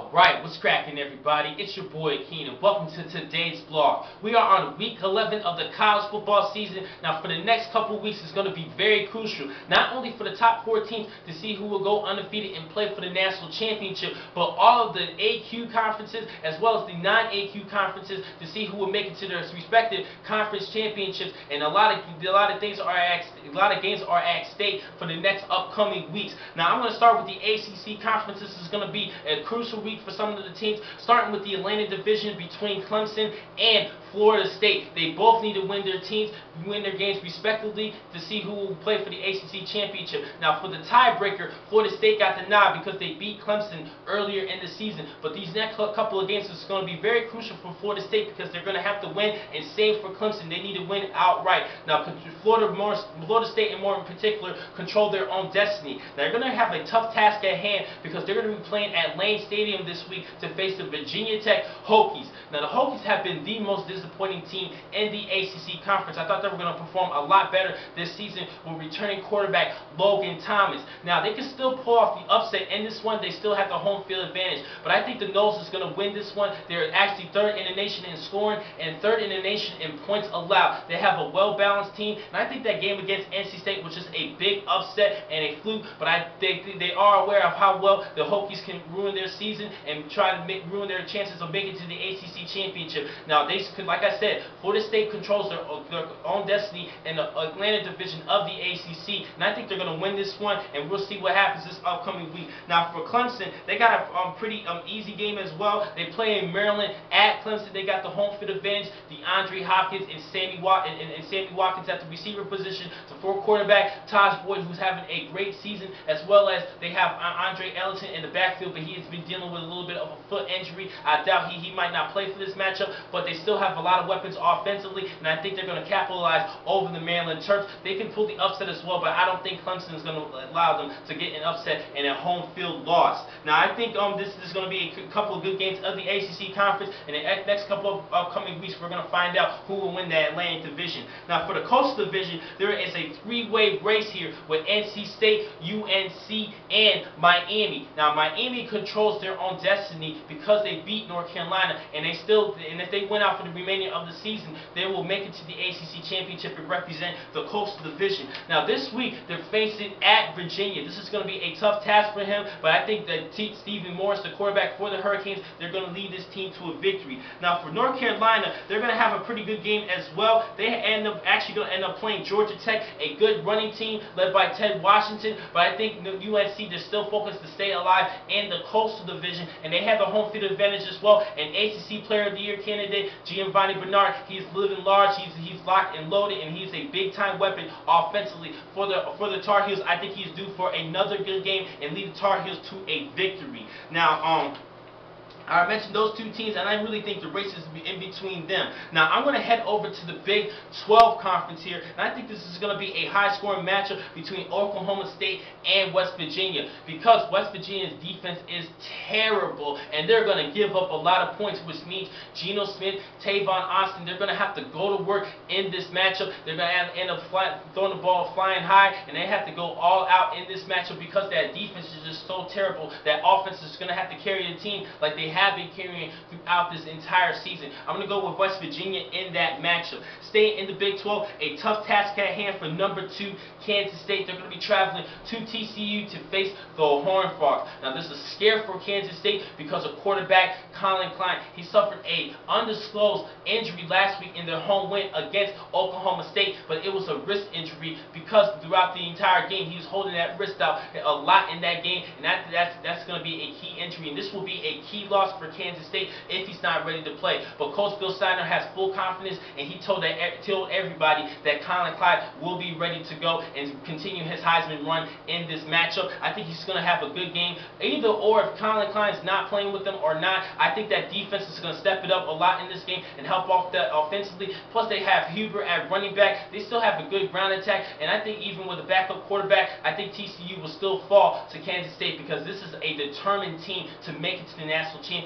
Alright, what's cracking everybody? It's your boy Keenan. Welcome to today's vlog. We are on week 11 of the college football season. Now for the next couple of weeks it's going to be very crucial. Not only for the top 4 teams to see who will go undefeated and play for the national championship, but all of the AQ conferences as well as the non-AQ conferences to see who will make it to their respective conference championships. And a lot of games are at stake for the next upcoming weeks. Now I'm going to start with the ACC conference. This is going to be a crucial week for some of the teams, starting with the Atlantic division between Clemson and Florida State. They both need to win their games respectively to see who will play for the ACC championship. Now for the tiebreaker, Florida State got the nod because they beat Clemson earlier in the season. But these next couple of games is going to be very crucial for Florida State because they're going to have to win, and same for Clemson. They need to win outright. Now Florida State and more in particular control their own destiny. They're going to have a tough task at hand because they're going to be playing at Lane Stadium this week to face the Virginia Tech Hokies. Now the Hokies have been the most disappointing team in the ACC conference. I thought they were going to perform a lot better this season with returning quarterback Logan Thomas. Now they can still pull off the upset in this one. They still have the home field advantage, but I think the Noles is going to win this one. They're actually 3rd in the nation in scoring and 3rd in the nation in points allowed. They have a well-balanced team, and I think that game against NC State was just a big upset and a fluke, but they are aware of how well the Hokies can ruin their season and try to ruin their chances of making it to the ACC championship. Now like I said, Florida State controls their own destiny in the Atlantic division of the ACC, and I think they're going to win this one, and we'll see what happens this upcoming week. Now for Clemson, they got a pretty easy game as well. They play in Maryland at Clemson. They got the home field advantage. DeAndre Hopkins and Sammy Watkins at the receiver position. The 4 quarterback, Taj Boyd, who's having a great season, as well as they have Andre Ellington in the backfield, but he has been dealing with a little bit of a foot injury. I doubt he might not play for this matchup, but they still have a lot of weapons offensively, and I think they're going to capitalize over the Maryland Terps. They can pull the upset as well, but I don't think Clemson is going to allow them to get an upset and a home field loss. Now I think this is going to be a couple of good games of the ACC conference, and in the next couple of upcoming weeks we're going to find out who will win that Atlantic division. Now for the Coastal division, there is a 3-way race here with NC State, UNC, and Miami. Now Miami controls their own destiny because they beat North Carolina, and if they win out for the remainder of the season, they will make it to the ACC championship and represent the Coastal division. Now this week they're facing at Virginia. This is going to be a tough task for him, but I think that Stephen Morris, the quarterback for the Hurricanes, they're going to lead this team to a victory. Now for North Carolina, they're going to have a pretty good game as well. They actually going to end up playing Georgia Tech, a good running team led by Ted Washington, but I think the UNC, they're still focused to stay alive in the Coastal division, and they have the home field advantage as well. And ACC Player of the Year candidate Giovanni Bernard, he's living large, he's locked and loaded, and he's a big-time weapon offensively for the Tar Heels. I think he's due for another good game and lead the Tar Heels to a victory. Now, I mentioned those 2 teams, and I really think the race is in between them. Now, I'm going to head over to the Big 12 Conference here, and I think this is going to be a high-scoring matchup between Oklahoma State and West Virginia, because West Virginia's defense is terrible, and they're going to give up a lot of points, which means Geno Smith, Tavon Austin, they're going to have to go to work in this matchup. They're going to end up throwing the ball flying high, and they have to go all out in this matchup because that defense is just so terrible. That offense is going to have to carry the team like they have been carrying throughout this entire season. I'm going to go with West Virginia in that matchup. Staying in the Big 12, a tough task at hand for number 2 Kansas State. They're going to be traveling to TCU to face the Horned Frogs. Now this is a scare for Kansas State because of quarterback Colin Klein. He suffered a undisclosed injury last week in their home win against Oklahoma State, but it was a wrist injury because throughout the entire game he was holding that wrist out a lot in that game, and that's going to be a key injury, and this will be a key loss for Kansas State if he's not ready to play. But Coach Bill Steiner has full confidence, and he told everybody that Colin Clyde will be ready to go and continue his Heisman run in this matchup. I think he's going to have a good game. Either or, if Colin Clyde's not playing with them or not, I think that defense is going to step it up a lot in this game and help off that offensively. Plus they have Huber at running back. They still have a good ground attack, and I think even with a backup quarterback, I think TCU will still fall to Kansas State because this is a determined team to make it to the national championship.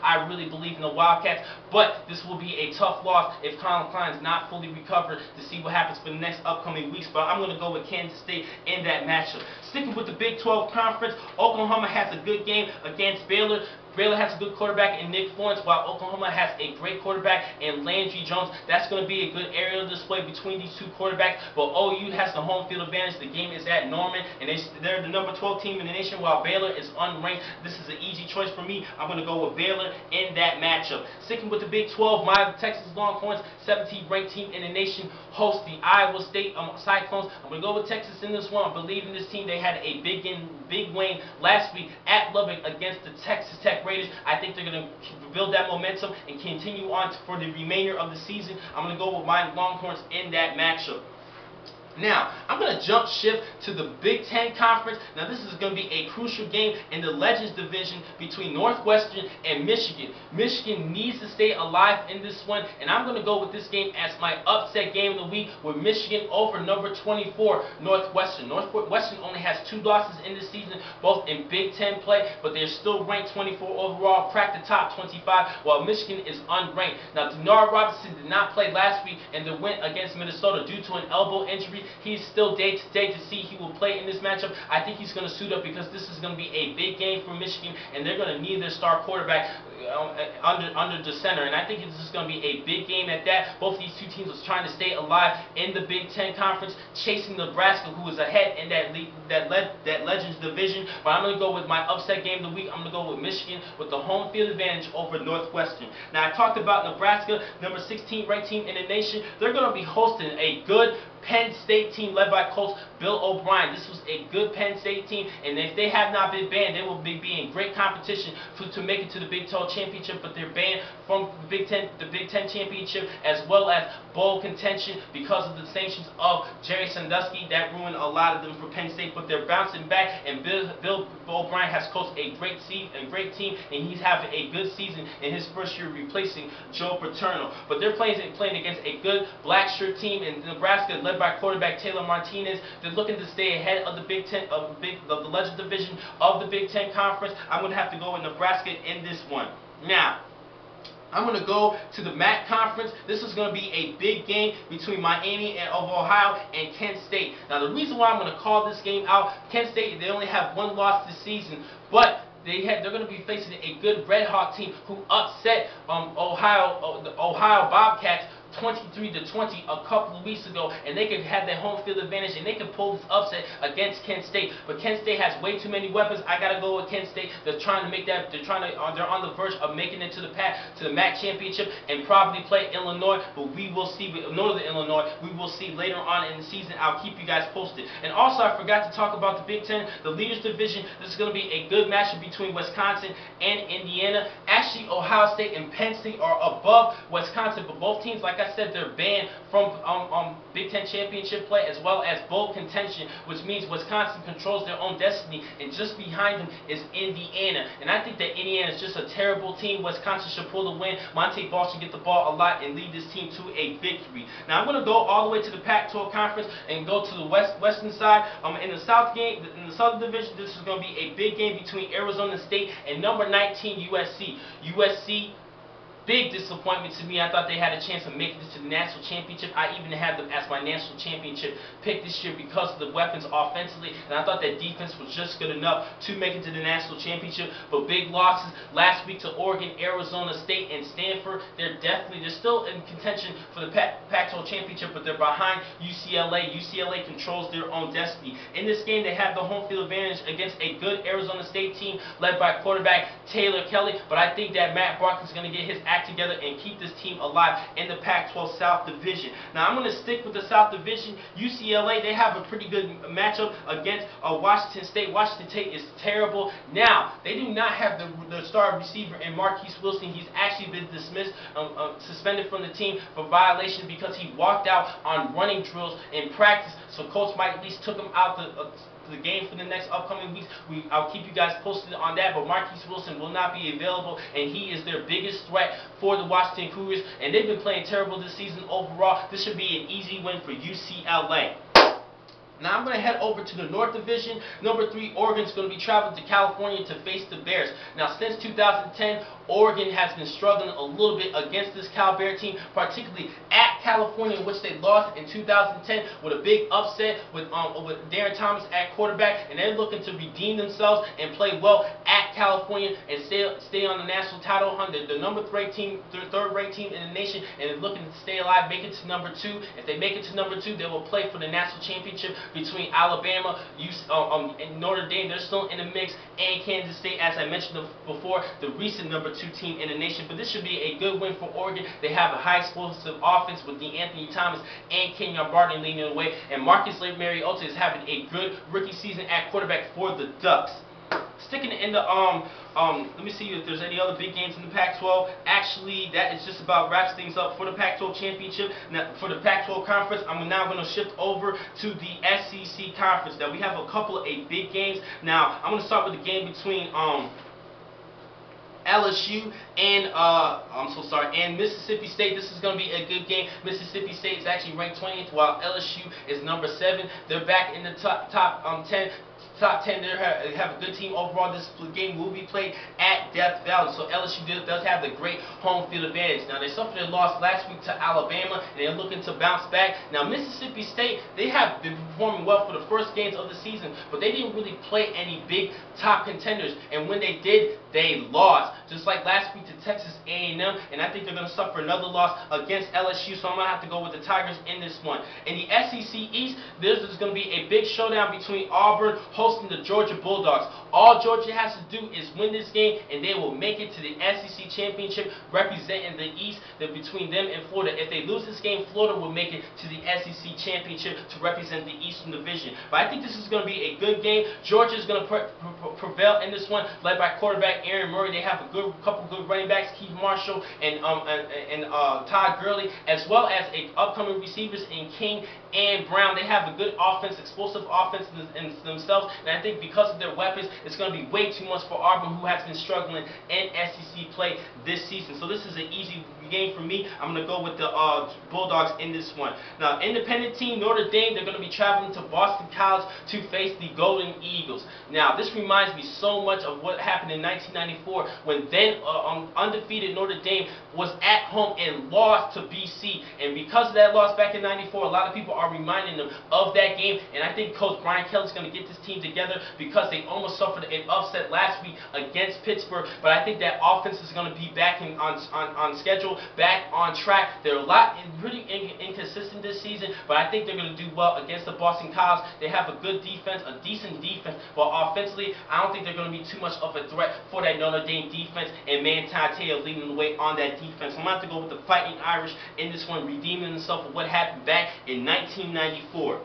I really believe in the Wildcats, but this will be a tough loss if Colin Klein is not fully recovered to see what happens for the next upcoming weeks. But I'm going to go with Kansas State in that matchup. Sticking with the Big 12 Conference, Oklahoma has a good game against Baylor. Baylor has a good quarterback in Nick Florence, while Oklahoma has a great quarterback in Landry Jones. That's going to be a good aerial display between these two quarterbacks, but OU has the home field advantage. The game is at Norman, and they're the number 12 team in the nation, while Baylor is unranked. This is an easy choice for me. I'm going to go with Baylor in that matchup. Sticking with the Big 12, my Texas Longhorns, 17th ranked team in the nation, host the Iowa State Cyclones. I'm going to go with Texas in this one. I believe in this team. They had a big win last week at Lubbock against the Texas Tech Raiders. I think they're going to build that momentum and continue on for the remainder of the season. I'm going to go with my Longhorns in that matchup. Now, I'm going to jump shift to the Big Ten Conference. Now, this is going to be a crucial game in the Legends Division between Northwestern and Michigan. Michigan needs to stay alive in this one, and I'm going to go with this game as my upset game of the week with Michigan over number 24, Northwestern. Northwestern only has 2 losses in this season, both in Big Ten play, but they're still ranked 24 overall, cracked the top 25, while Michigan is unranked. Now, Denard Robinson did not play last week in the win against Minnesota due to an elbow injury. He's still day to day to see he will play in this matchup. I think he's going to suit up because this is going to be a big game for Michigan, and they're going to need their star quarterback under the center. And I think this is going to be a big game at that. Both of these two teams was trying to stay alive in the Big Ten Conference, chasing Nebraska, who is ahead in that Legends division. But I'm going to go with my upset game of the week. I'm going to go with Michigan with the home field advantage over Northwestern. Now, I talked about Nebraska, number 16 ranked team in the nation. They're going to be hosting a good Penn State team led by Coach Bill O'Brien. This was a good Penn State team, and if they have not been banned, they will be in great competition to make it to the Big 12 championship. But they're banned from the Big Ten championship as well as bowl contention because of the sanctions of Jerry Sandusky. That ruined a lot of them for Penn State. But they're bouncing back, and Bill O'Brien has coached a great team, and he's having a good season in his first year replacing Joe Paterno. But they're playing against a good black shirt team in Nebraska, led by quarterback Taylor Martinez. They're looking to stay ahead of the Big Ten, of the Legends division of the Big Ten Conference. I'm going to have to go with Nebraska in this one. Now, I'm going to go to the MAC Conference. This is going to be a big game between Miami of Ohio and Kent State. Now, the reason why I'm going to call this game out, Kent State, they only have 1 loss this season, but they're going to be facing a good Red Hawk team who upset the Ohio Bobcats 23-20 a couple of weeks ago, and they could have their home field advantage, and they could pull this upset against Kent State. But Kent State has way too many weapons. I gotta go with Kent State. They're trying to make that. They're on the verge of making it to the MAC championship and probably play Illinois. But we will see with Northern Illinois. We will see later on in the season. I'll keep you guys posted. And also, I forgot to talk about the Big Ten, the Leaders Division. This is going to be a good matchup between Wisconsin and Indiana. Actually, Ohio State and Penn State are above Wisconsin, but both teams, like I said, they're banned from Big Ten championship play as well as bowl contention, which means Wisconsin controls their own destiny, and just behind them is Indiana. And I think that Indiana is just a terrible team. Wisconsin should pull the win. Monte Ball should get the ball a lot and lead this team to a victory. Now, I'm going to go all the way to the Pac-12 Conference and go to the western side. In the Southern Division, this is going to be a big game between Arizona State and number 19 USC. USC, big disappointment to me. I thought they had a chance of making it to the national championship. I even had them as my national championship pick this year because of the weapons offensively, and I thought that defense was just good enough to make it to the national championship. But big losses last week to Oregon, Arizona State, and Stanford. They're still in contention for the Pac-12 championship, but they're behind UCLA. UCLA controls their own destiny. In this game, they have the home field advantage against a good Arizona State team led by quarterback Taylor Kelly, but I think that Matt Barkley is going to get his act together and keep this team alive in the Pac-12 South Division. Now, I'm going to stick with the South Division. UCLA, they have a pretty good matchup against Washington State. Washington State is terrible. Now, they do not have the star receiver in Marquise Wilson. He's actually been dismissed, suspended from the team for violation because he walked out on running drills in practice. So Coach Mike Leach took him out the game for the next upcoming weeks. I'll keep you guys posted on that, but Marquise Wilson will not be available, and he is their biggest threat for the Washington Cougars, and they've been playing terrible this season overall. This should be an easy win for UCLA. Now I'm going to head over to the North Division. Number 3, Oregon's going to be traveling to California to face the Bears. Now since 2010, Oregon has been struggling a little bit against this Cal Bear team, particularly at California, in which they lost in 2010 with a big upset with Darren Thomas at quarterback, and they're looking to redeem themselves and play well at California and stay on the national title hunt. They're the number 3 team, third-ranked team in the nation, and they're looking to stay alive, make it to number 2. If they make it to number 2, they will play for the national championship between Alabama, and Notre Dame. They're still in the mix, and Kansas State, as I mentioned before, the recent number 2 team in the nation. But this should be a good win for Oregon. They have a high explosive offense with DeAnthony Thomas and Kenyon Barton leading the way, and Marcus Mariota is having a good rookie season at quarterback for the Ducks. Sticking in the let me see if there's any other big games in the Pac-12. Actually, that is just about wraps things up for the Pac-12 championship. Now, for the Pac-12 conference, I'm now going to shift over to the SEC conference. Now we have a couple of big games. Now I'm going to start with the game between LSU and and Mississippi State. This is going to be a good game. Mississippi State is actually ranked 20th, while LSU is number 7. They're back in the top 10. Top 10, they have a good team overall. This game will be played at Death Valley, so LSU does have the great home field advantage. Now, they suffered a loss last week to Alabama, and they're looking to bounce back. Now, Mississippi State, they have been performing well for the first games of the season, but they didn't really play any big top contenders, and when they did, they lost. Just like last week to Texas A&M, and I think they're going to suffer another loss against LSU, so I'm going to have to go with the Tigers in this one. In the SEC East, this is going to be a big showdown between Auburn hosting the Georgia Bulldogs. All Georgia has to do is win this game, and they will make it to the SEC Championship, representing the East. Between them and Florida. If they lose this game, Florida will make it to the SEC Championship to represent the Eastern Division. But I think this is going to be a good game. Georgia is going to prevail in this one, led by quarterback Aaron Murray. They have a couple good running backs, Keith Marshall and Todd Gurley, as well as upcoming receivers in King and Brown. They have a good offense, explosive offense in themselves, and I think because of their weapons, it's going to be way too much for Auburn, who has been struggling in SEC play this season. So this is an easy game for me. I'm going to go with the Bulldogs in this one. Now, independent team Notre Dame, they're going to be traveling to Boston College to face the Golden Eagles. Now, this reminds me so much of what happened in 1994 when then undefeated Notre Dame was at home and lost to BC. And because of that loss back in 94, a lot of people are reminding them of that game. And I think Coach Brian Kelly's going to get this team together because they almost suffered an upset last week against Pittsburgh. But I think that offense is going to be back on schedule, back on track. They're pretty inconsistent this season, but I think they're going to do well against the Boston College. They have a good defense, a decent defense, but offensively, I don't think they're going to be too much of a threat for that Notre Dame defense, and Manti Te'o leading the way on that defense. I'm going to have to go with the Fighting Irish in this one, redeeming themselves for what happened back in 1994.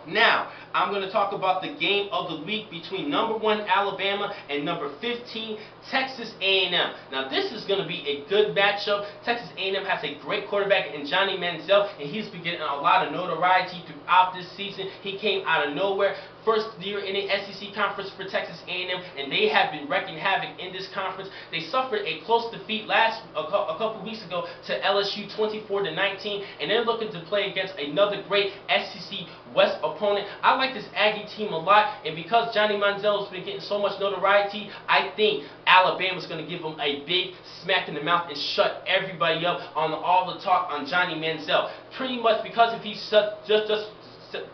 Now, I'm going to talk about the game of the week between number 1 Alabama and number 15 Texas A&M. Now, this is going to be a good matchup. Texas A&M has a great quarterback in Johnny Manziel, and he's been getting a lot of notoriety throughout this season. He came out of nowhere. First year in the SEC conference for Texas A&M, and they have been wreaking havoc in this conference. They suffered a close defeat a couple weeks ago to LSU 24-19, and they're looking to play against another great SEC West opponent. I like this Aggie team a lot, and because Johnny Manziel has been getting so much notoriety, I think Alabama's going to give them a big smack in the mouth and shut everybody up on all the talk on Johnny Manziel. Pretty much because if he's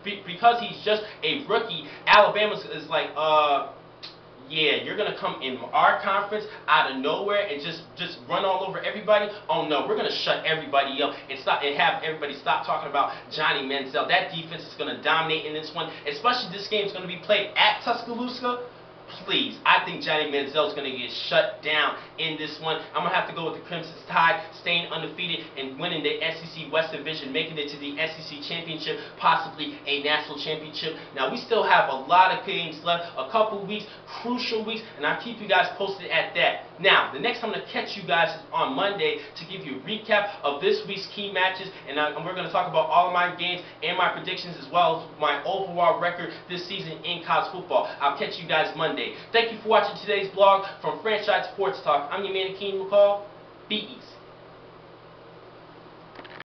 because he's just a rookie, Alabama is like, yeah, you're going to come in our conference out of nowhere and just run all over everybody? Oh no, we're going to shut everybody up and have everybody stop talking about Johnny Manziel. That defense is going to dominate in this one, especially this game is going to be played at Tuscaloosa. Please, I think Johnny Manziel is going to get shut down in this one. I'm going to have to go with the Crimson Tide, staying undefeated and winning the SEC West Division, making it to the SEC Championship, possibly a national championship. Now, we still have a lot of games left, a couple weeks, crucial weeks, and I'll keep you guys posted at that. Now, the next time I'm going to catch you guys is on Monday to give you a recap of this week's key matches, and we're going to talk about all of my games and my predictions as well as my overall record this season in college football. I'll catch you guys Monday. Thank you for watching today's vlog from Franchise Sports Talk. I'm your man, Akeem McCall. Be easy.